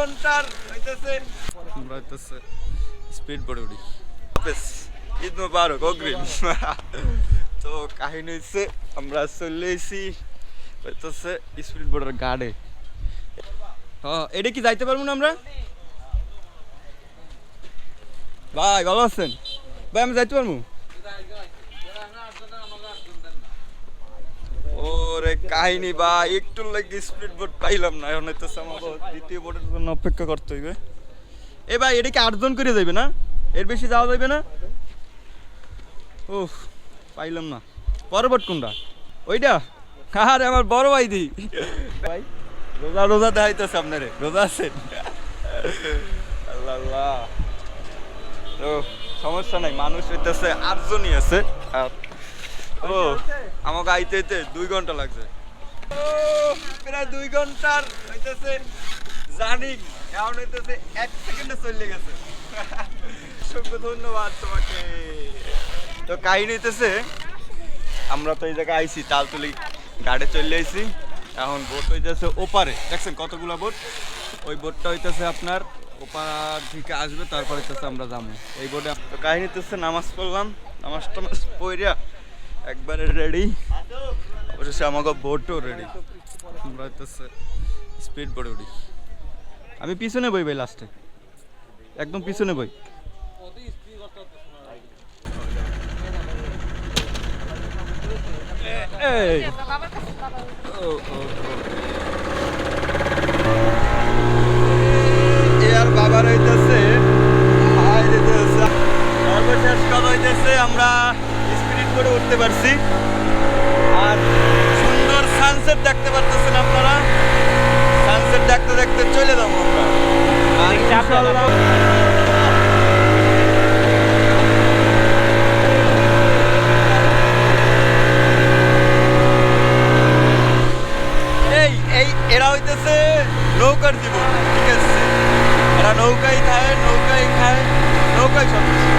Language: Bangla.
ঘন্টার হইতেছে আমরা হইতেছে স্পিড বোর্ডে উঠি। ঈদ মোবারক অগ্রিম। তো কাহিনী হচ্ছে আমরা চলে এসেছি হইতেছে স্পিড বোর্ডের গাড়ে। হ্যাঁ, এটা কি যাইতে পারবো না আমরা? ভাই ভালো আছেন? ভাই আমি যাইতে পারবো? ওরে কাহিনী ভাই, একটু লাগে স্পিড বোর্ড পাইলাম না। এখন হইতেছে আমাকে দ্বিতীয় বোর্ডের জন্য অপেক্ষা করতে হইবে। এ ভাই, এটা কি 8 জন করে যাবে না? এর বেশি যাওয়া যাবে না? উফ, পাইলাম না। পরবর্ত কোনটা? ওইটা? আরে আমার বড় ভাই দি ভাই, রোজা রোজা দেখাইতেছে আপনারে। রোজা আছেন? আল্লাহ আল্লাহ। তো সমস্যা নাই, মানুষ হইতেছে 8 জনই আছে। ও আমাকে আইতে আইতে 2 ঘন্টা লাগছে। ও প্রায় 2 ঘন্টার হইতেছে জানি, এখন হইতেছে 1 সেকেন্ডে চলে গেছে। অসংখ্য ধন্যবাদ তোমাকে। তো কাহিনী হইতেছে আমরা তো এই জায়গায় আইছি, তালতলি গাড়ি চলে আইছি। এখন বোট হইতেছে ওপারে, দেখছেন কতগুলা বোট। ওই বোটটা হইতেছে আপনার ওপার থেকে আসবে, তারপর হইতেছে আমরা যাবো এই বোটে। তো কাহিনী হইতেছে নামাজ পড়লাম, নামাজ টামাজ পড়িয়া একবারে রেডি। অবশ্যই আমাকে বোটও রেডি। আমরা হইতেছে স্পিড বোটে উঠি। আমি পিছনে বই ভাই, লাস্টে একদম পিছনে বই। বাবার হইতেছে সর্বশেষ কথা হইতেছে আমরা স্পিড করে উঠতে পারছি। আর সুন্দর সানসেট দেখতে পারতেছেন আপনারা। সানসেট দেখতে দেখতে চলে যাবো আমরা। এরা হইতেছে নৌকার জীবন, ঠিক আছে? এরা নৌকায় খায়, নৌকায় খায়, নৌকায় সব কিছু।